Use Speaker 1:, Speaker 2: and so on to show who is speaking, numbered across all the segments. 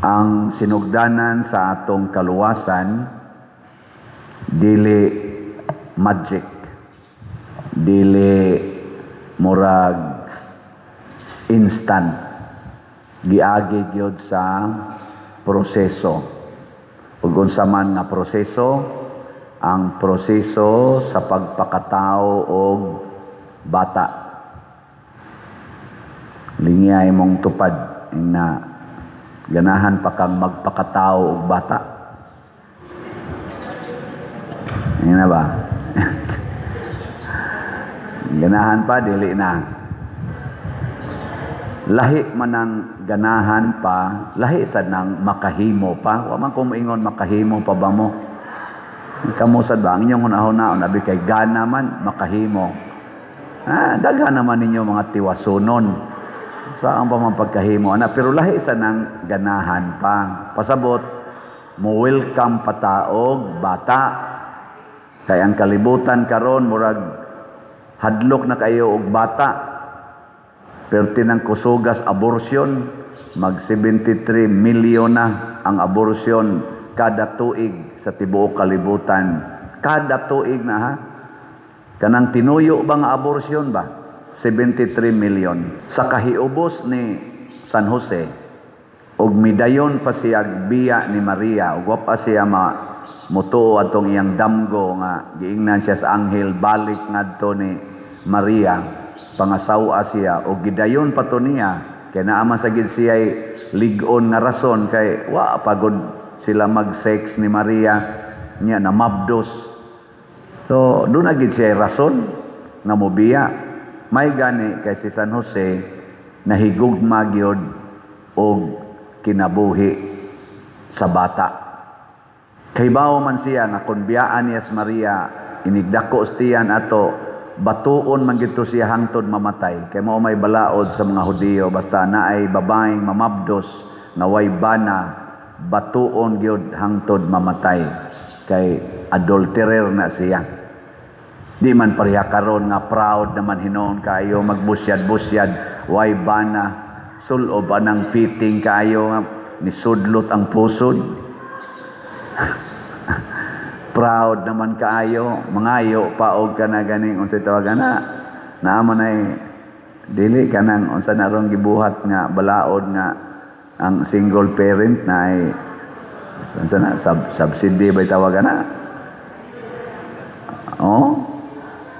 Speaker 1: ang sinugdanan sa atong kaluwasan dili magic, dili murag instant, giagi gyud sa proseso. Ug unsa man nga proseso, ang proseso sa pagpakatao og bata. Lingay mong tupad na ganahan pa kang magpakatao og bata. Yan na ba? Ganahan pa, dili na. Lahi man ang ganahan pa, lahi sad nang makahimo pa. Wa man ko moingon makahimo pa ba mo? Kamusad ba ang inyong hunahuna nabi kay gana man makahimo. Daghan naman ninyo mga tiwasunon. Saan pa man pagkahimo ana, pero lahi sad nang ganahan pa. Pasabot mo welcome pataog bata. Kay ang kalibutan karon murag hadlok na kayo og bata. Perti ng kusugas abortion, mag 73 milyon na ang abortion kada tuig sa tibuok kalibutan. Kada tuig na ha. Kanang tinuyo bang abortion ba? 73 milyon. Sa kahiubos ni San Jose, og midayon pa siya biya ni Maria, ug wa pa siya mutuo atong iyang damgo nga giingnan siya sa anghel balik ngadto ni Maria. Pangasawa siya o gidayon pa to niya kay naama sa gid siya lig-on nga rason kay wa pagod sila mag-sex ni Maria niya na mabdos. So doon na gid siya rason nga mobiya. May gani kay si San Jose nahigugma gyud og kinabuhi sa bata. Kay bawo man siya nga kun biyaan niya si Maria inigdako stiyan ato batuon man gito siya hangtod mamatay kay mao may balaod sa mga Hudiyo basta naay babaeng mamabdos na way bana batuon gyud hangtod mamatay kay adulterer na siya. Di man pareha karon nga proud naman hinuon kayo magbusyad-busyad way bana sulob anang fitting kayo nga nisudlot ang pusod. Proud naman kaayo, mangayo paog ka na ganing unsay tawagan na naamo nay dili kanang unsa na ron gibuhat nga balaod nga ang single parent na ay unsa na subsidy ba tawagan na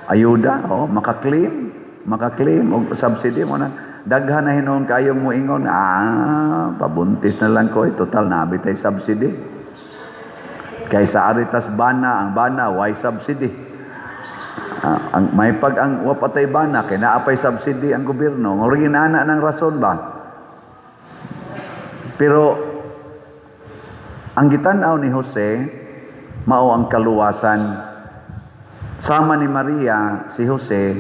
Speaker 1: ayuda maka-claim og subsidy mo na daghan na hinuon kayong moingon pabuntis na lang ko total na bitay subsidy. Kaysa aritas bana, ang bana, why subsidy? May pag ang wapatay bana, kaya naapay subsidy ang gobyerno. Marinana ng rason ba? Pero, ang gitanaw ni Jose, mao ang kaluwasan. Sama ni Maria, si Jose,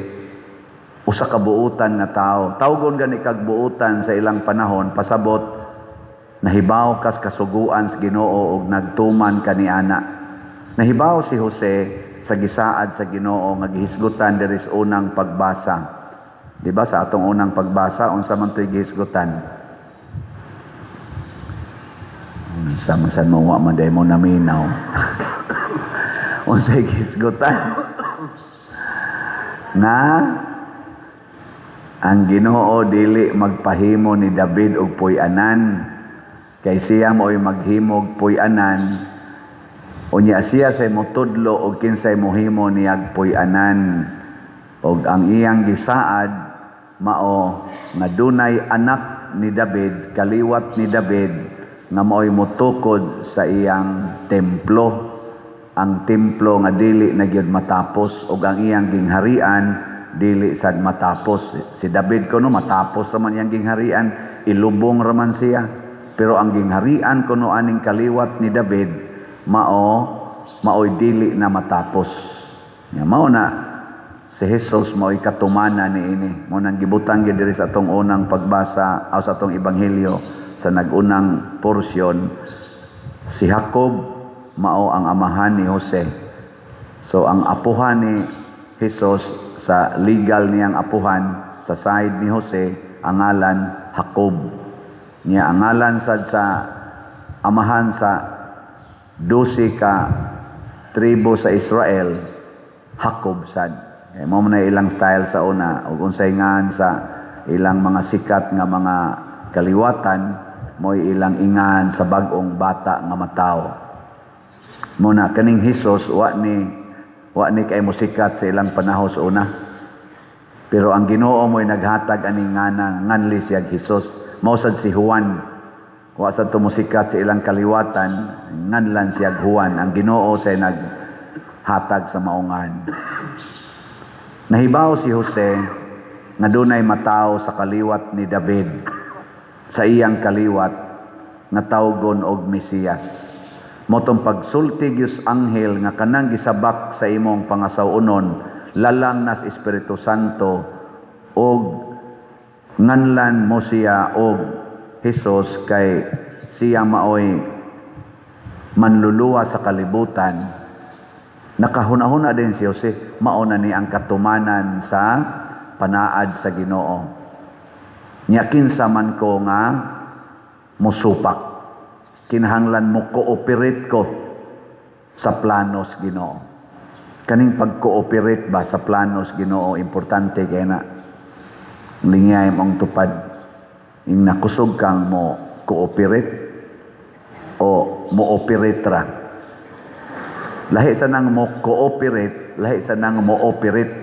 Speaker 1: usa ka buutan nga tao. Tawgon gani kag buutan sa ilang panahon, pasabot, nahibaw kas kasuguan sa Ginoo og nagtuman kaniana. Nahibaw si Jose sa gisaad sa Ginoo nga gihisgutan diri sa unang pagbasa. Di ba sa atong unang pagbasa unsa man toy gihisgutan? Unsa man mo wa man day mo naminaw. Unsa gihisgutan? Na ang Ginoo dili magpahimo ni David og puy-anan kay siya mo'y maghimog puy-anan unya siya say motudlo og kinsay mohimo niyag puy-anan og ang iyang gisaad mao nga dunay anak ni David kaliwat ni David nga mo'y motukod sa iyang templo, ang templo nga dili na gyud matapos og ang iyang gingharian dili sad matapos. Si David kuno matapos raman iyang gingharian, ilubong raman siya. Pero ang gingharian kuno aning kaliwat ni David mao'y dili na matapos. Mao na si Jesus mao'y katumana niini. Mao nang gibutang gyud diri sa atong unang pagbasa o sa atong ebanghelyo sa nagunang porsyon. Si Jacob mao ang amahan ni Jose. So ang apuhan ni Jesus sa legal niyang apuhan sa side ni Jose ang ngalan Jacob. Niya ang ngalan sad sa amahan sa 12 ka tribo sa Israel, Jacob sad. Mao man na ilang style sa una, ug unsay ngan sa ilang mga sikat nga mga kaliwatan, mo'y ilang ingan sa bag-ong bata nga mataw. Muna kaning Hesus wa ni kay musikat sa ilang panahon sa una. Pero ang Ginoo mo'y naghatag aning nganli siya Hesus. Mao sad si Juan. Wa sad tumusikat sa ilang kaliwatan, nganlan siya Juan. Ang Ginoo say naghatag sa maungan. Nahibaw si Jose nga dunay mataw sa kaliwat ni David, sa iyang kaliwat nga tawgon og Mesiyas. Motong pagsulti gyud anghel nga kanang gisabak sa imong pangasawunon, lalang nas Espiritu Santo, og nganlan mo siya og Hesus, kay siya maoy manluluwa sa kalibutan. Nakahuna-huna din si Jose, mauna ni ang katumanan sa panaad sa Ginoo. Nya kinsa man ko nga musupak, kinahanglan mo cooperate ko sa planos Ginoo. Kaning pag-cooperate ba sa planos Ginoo importante, kay na lingay mong tupad. Ing nakusog kang mo cooperate o mo operate ra. Lahi sa nang mo cooperate, lahi sa nang mo operate.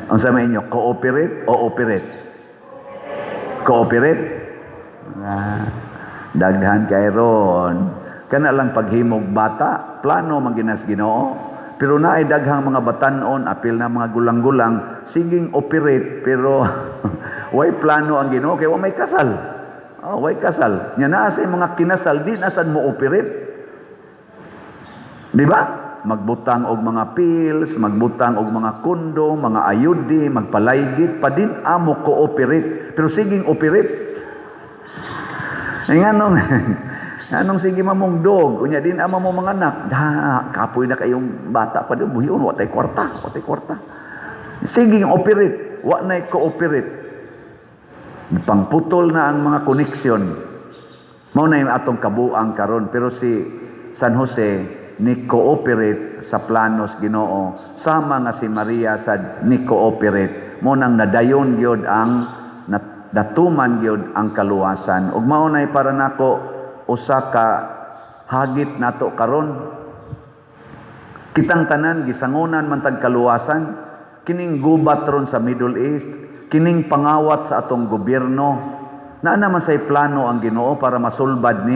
Speaker 1: Unsa may inyo, cooperate o operate? Cooperate? Daghan kay ron. Kana lang paghimog bata, plano maginas Ginoo. Pero naay daghang mga batanon, apil na mga gulang-gulang, siging operate, pero way plano ang Ginoo kay wa may kasal. Way kasal. Nya naa sa mga kinasal, di nasan mo operate. Di ba? Magbutang og mga pills, magbutang og mga kondo, mga ayudi, magpalaygit, pa din amo cooperate. Pero siging operate. Ay anong sige mamong dog, unya din ama mo mga anak, kapoy na kayong bata pa din, buhiyon, watay kwarta. Sige operate, wa na cooperate. Pangputol na ang mga koneksyon. Mao na yung atong kabuang karon, pero si San Jose ni cooperate sa planos Ginoo, sama nga si Maria sad ni cooperate. Mo nang nadayon gyud ang datuman gyud ang kaluwasan. Ug mao nay para nako usa ka hagit nato karon. Kitang tanan gisangunan man tag kaluwasan, kining gubat ron sa Middle East, kining pangawat sa atong gobyerno. Naa naman say plano ang Ginoo para masulbad ni.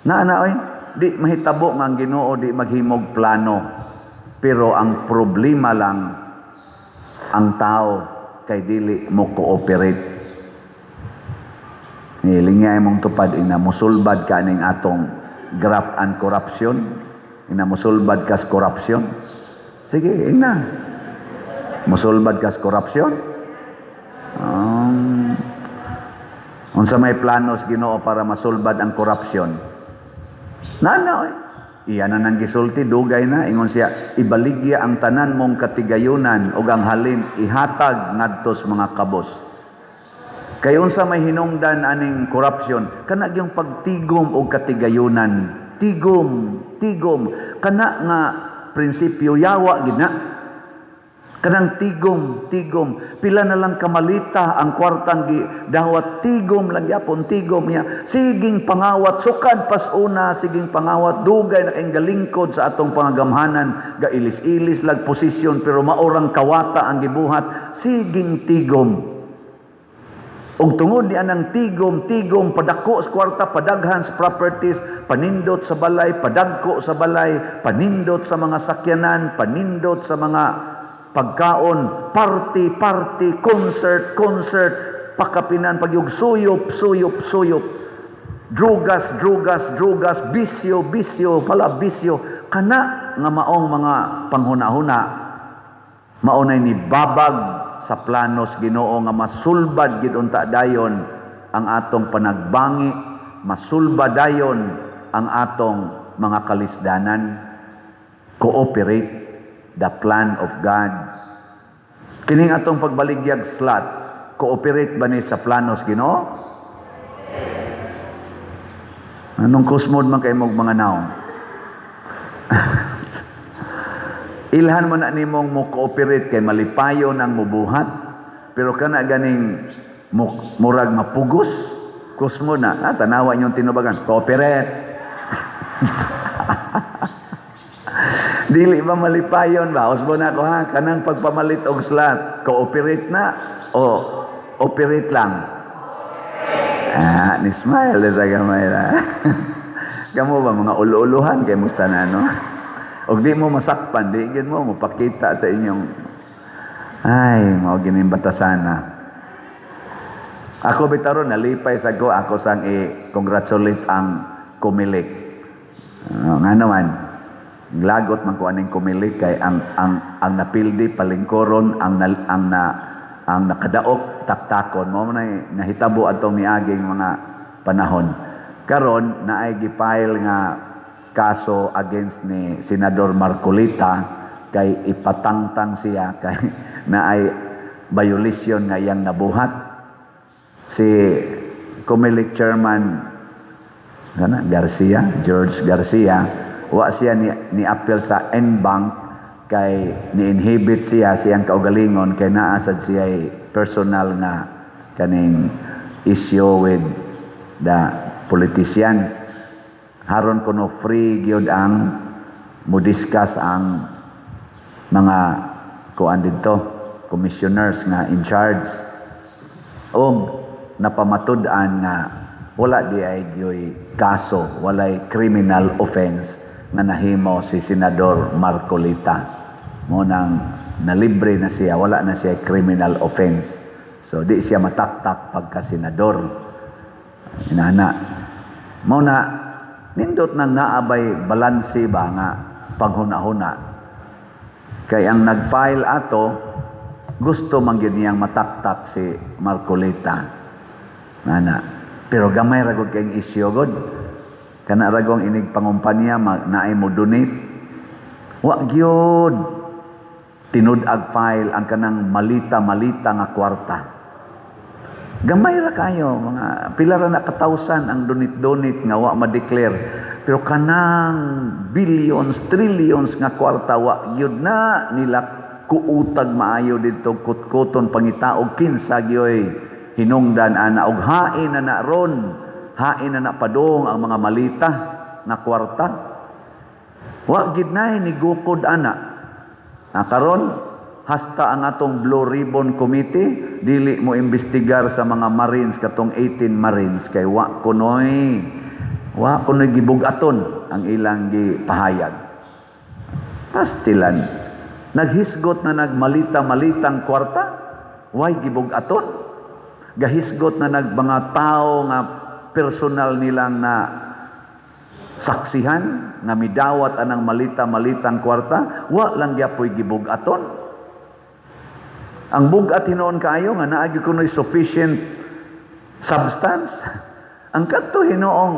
Speaker 1: Oy, di mahitabo nga ang Ginoo di maghimog plano. Pero ang problema lang ang tao kay dili mo cooperate. Nilingay mong tupad ina musulbad ka ning atong graft and corruption. Ina musulbad kas corruption. Sige, ina. Musulbad kas corruption. Unsa may planos Ginoo para masulbad ang korupsyon? Oy. Iyan na nang gisulti, dugay na. Ingon siya, ibaligya ang tanan mong katigayunan o ang halin ihatag ngadtos mga kabos. Kay unsa may hinungdan aning korupsyon, kana yung pagtigom og katigayunan. Tigom. Kana nga prinsipyo yawa gid na. Kanang tigom. Pila na lang kamalita ang kwartang dawat, tigom lang yapon, tigom niya. Siging pangawat, sukad pas una, siging pangawat, dugay na kayong galingkod sa atong pangagamhanan, gailis-ilis lag posisyon, pero maurang kawata ang gibuhat, siging tigom. Og tungod niya ng tigom, padako sa kwarta, padaghan sa properties, panindot sa balay, padagko sa balay, panindot sa mga sakyanan, panindot sa mga pagkaon, party, concert, pakapinan, pagyug, suyop, drugas, bisyo, kana nga maong mga panghuna-huna, maunay ni babag sa planos Ginoo nga masulbad gid unta dayon ang atong panagbangi, masulbad dayon ang atong mga kalisdanan. Cooperate the plan of God. Kining atong pagbaligyag slot, cooperate ba ni sa planos Ginoo? Anong kusmod man kay mong mga naong? Ilhan mo na nimong mo cooperate kay malipayo ng mubuhat, pero kana ganing murag mapugos, kusmo na, tanawa niyong tinubagan, cooperate. Dili ba malipayon ba? Usbo na ko ha, kanang pagpamalit og slot, cooperate na o operate lang? Ni smile sa gamay na. Kamu ba mga ulo-uluhan kay musta na no? Og di mo masakpan, di gid mo mapakita sa inyong mao gining batasana. Ako bitaron nalipay sa ako sang i-congratulate ang Kumilik. Nga naman lagot man ko aning Kumilik kay ang napildi palingkoron ang nakadaok taktakon mo na nahitabo atong miaging mga panahon. Karon naay gifile nga kaso against ni Senador Marcolita kay ipatangtang siya kay naay violation nga iyang nabuhat. Si Comelec chairman George Garcia, wa siya ni appeal sa NBank kay ni-inhibit siyang kaugalingon kay naasad siya personal nga kaning issue with the politicians. Haron kuno free gyud ang mo-discuss ang mga kuan dito, commissioners nga in charge. O napamatud-an nga wala di ay gyoy kaso, walay criminal offense nga nahimo si Senador Marcolita. Mo nang nalibre na siya, wala na siya criminal offense. So di siya mataktak pagka senador. Inana. Mo na nindot nang naabay balanse ba nga paghuna-huna. Kay ang nag-file ato gusto man gyud niyang mataktak si Marcolita. Nana. Pero gamay ra gud kay issue gud. Kana ra gong inig pangumpanya naay mo donate. Wa gyud tinud-ag file ang kanang malita-malita nga kwarta. Gamay ra kayo mga pila ra na katawsan ang donate nga wa ma-declare. Pero kanang billions, trillions nga kwarta wa gyud na nila kuutag maayo didto kutkuton pangitaog kinsa gyoy hinungdan ana og hain na ron. Hain na padong ang mga malita na kwarta. Wa gid na ni gukod ana. Karon hasta ang atong Blue Ribbon Committee dili mo imbestigar sa mga Marines katong 18 Marines kay wa kunoy gibugaton ang ilang gipahayag. Pastilan naghisgot na nagmalita-malitang kwarta, way gibugaton. Gahisgot na mga tao nga personal nilang na saksihan nga midawat anang malita-malitang kwarta, wa lang gyapoy gibugaton. Ang bugat hinoon kayo nga naagi kunoy sufficient substance. Ang kadto hinoong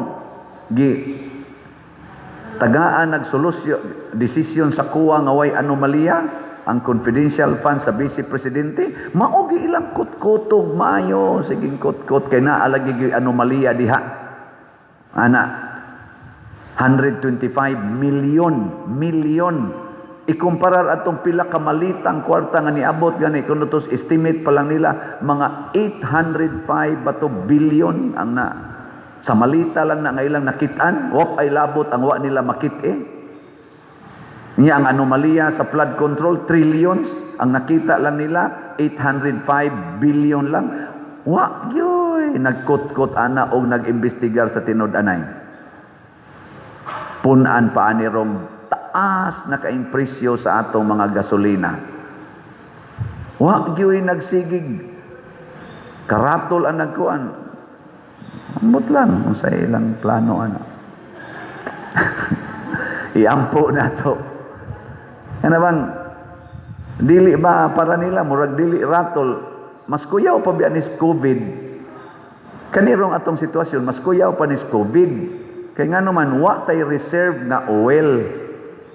Speaker 1: tagaan nagsolusyon desisyon sa kuwa nga way anomalya ang confidential fund sa Vice Presidente, maogi ilang kutkutog maayo siging kutkut kay naa lagi gyud anomalya diha. Ana 125 million ikumparar atong pila ka malitang kwarta nga niabot gani kuno tos estimate pa lang nila mga 805 bato billion ang na sa malita lang na ngailang nakitaan, wa ay labot ang wa nila makit Niya ang anomalya sa flood control, trillions. Ang nakita lang nila, 805 billion lang. Wa, yoy, nagkut-kut ana o nag-imbestigar sa tinud-anay. Punan pa anirong taas na kaimpresyo sa atong mga gasolina. Wa, yoy, nagsigig. Karatol ang nagkuan. Ambot lang kung sa ilang plano ana. Iampo na to. Ano bang, dili ba para nila, murag dili ratol, mas kuyaw pa biya nis COVID. Kanirong atong sitwasyon, mas kuyaw pa nis COVID. Kaya nga naman, wa tay reserve na oil.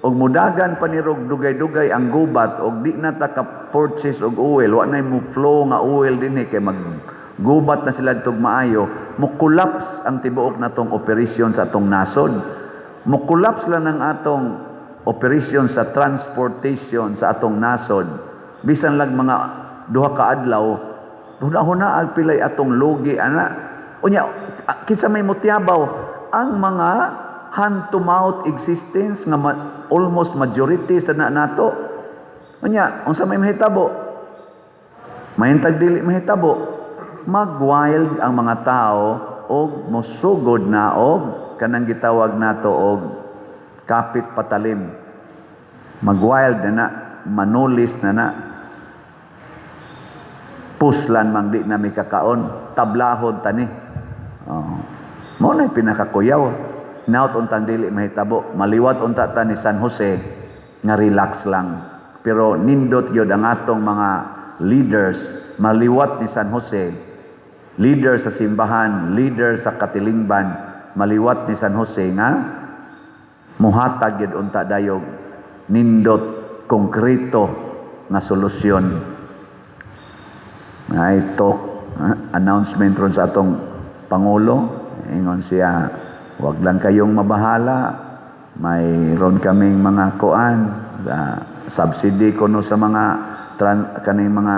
Speaker 1: Og mudagan pa nirog dugay-dugay ang gubat, og di na ta ka-purchase og oil, wa na mo flow nga oil din kay gubat na sila tug maayo, mo-collapse ang tibuok natong operasyon sa atong nasod. Mo-collapse lang ang atong operasyon sa transportation sa atong nasod. Bisan lang mga duha ka adlaw, huna-huna pilay atong lugi ana. Unya kinsa may mutiabaw ang mga hand-to-mouth existence nga almost majority sa nato. Unya unsa may mahitabo? Mahintag dili mahitabo. Mag-wild ang mga tao og mosugod na og kanang gitawag nato og kapit patalim. Mag-wild na manulis na puslan mang di na may kakaon, tablahod tani. Mo na pinakakuyaw. Naut untang dili mahitabo, maliwat unta ta ni San Jose nga relax lang. Pero nindot gyud ang atong mga leaders, maliwat ni San Jose, leader sa simbahan, leader sa katilingban, maliwat ni San Jose nga muhatag gyud unta dayog nindot konkreto nga solusyon. Ay talk announcement ron sa atong pangulo, ingon siya, wag lang kayong mabahala, mayroon kaming mga kuan, subsidy kuno sa mga kaning mga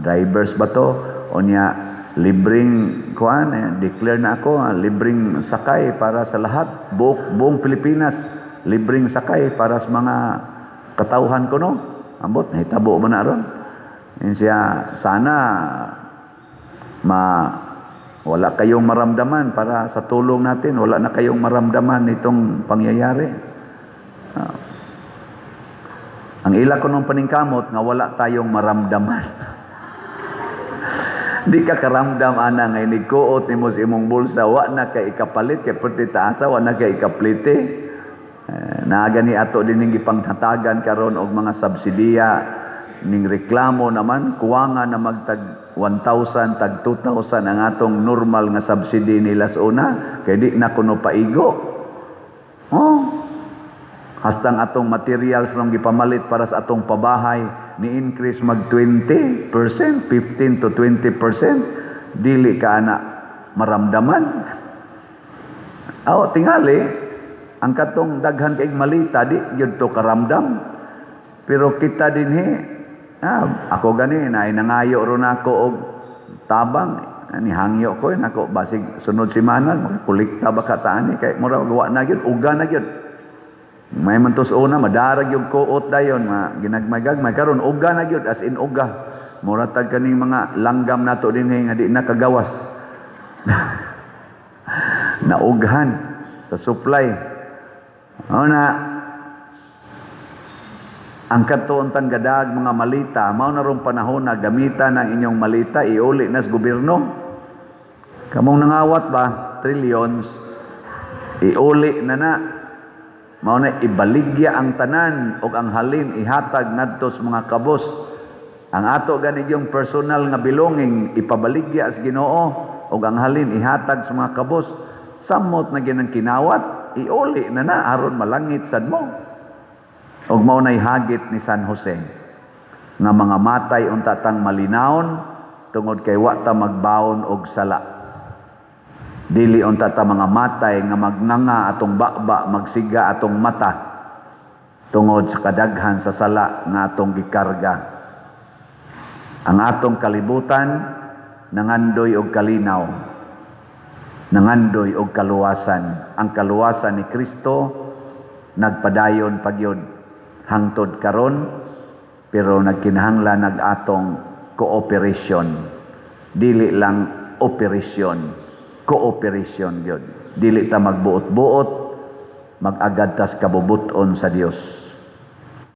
Speaker 1: drivers ba to, o niya libreng kuan, declare na ako, libreng sakay para sa lahat, buong Pilipinas, libreng sakay para sa mga katauhan kuno. Ambot nahitabo man na ron. Yan siya, sana wala kayong maramdaman para sa tulong natin, wala na kayong maramdaman itong pangyayari. Ang ila ko nung paningkamot nga wala tayong maramdaman. Di ka karamdam ana nga inigkuot nimo sa imong bulsa, wa na kay ikapalit kay perti taasa, wa na kay ikaplite. Naagani ato dining gipanghatagan karon og mga subsidiya ning reklamo naman kuwanga na magtag 1,000 tag 2,000 ang atong normal nga subsidy nila sa una kay di na kuno paigo. Hastang atong materials nung gipamalit para sa atong pabahay ni increase mag 20%, 15 to 20%, dili ka ana maramdaman. Tingali ang katong daghan kay malita di gyud to karamdam. Pero kita dinhi ako gani na nangayo ron ako og tabang ni hangyo ko nako basig sunod semana kulikta ba kataan kay mura gawa na gyud uga na gyud may mantos una madarag yung kuot dayon ginagmagagmay karon uga na gyud as in uga mura tag kaning mga langgam nato dinhi nga di na kagawas na ughan sa supply na ang katuuntan gadag mga malita, mao na rong panahon na gamitan ang inyong malita, iuli na sa gobyerno. Kamong nangawat ba, trillions, iuli na. Mao na ibaligya ang tanan o ang halin ihatag ngadto sa mga kabos. Ang ato gani yung personal nga belonging ipabaligya sa Ginoo o ang halin ihatag sa mga kabos. Samot na ginang kinawat, iuli na aron malangit sad mo. Og mao nay hagit ni San Jose nga mga matay unta tang malinawon tungod kay wa ta magbaon og sala. Dili unta ta mga matay nga magnanga atong bakba magsiga atong mata tungod sa kadaghan sa sala nga atong gikarga. Ang atong kalibutan nangandoy og kalinaw, nangandoy og kaluwasan. Ang kaluwasan ni Kristo nagpadayon pagyud hangtod karon, pero nagkinahanglan nag-atong cooperation. Dili lang operasyon, cooperation gyud. Dili ta magbuot-buot, mag-agad tas kabubuton sa Dios.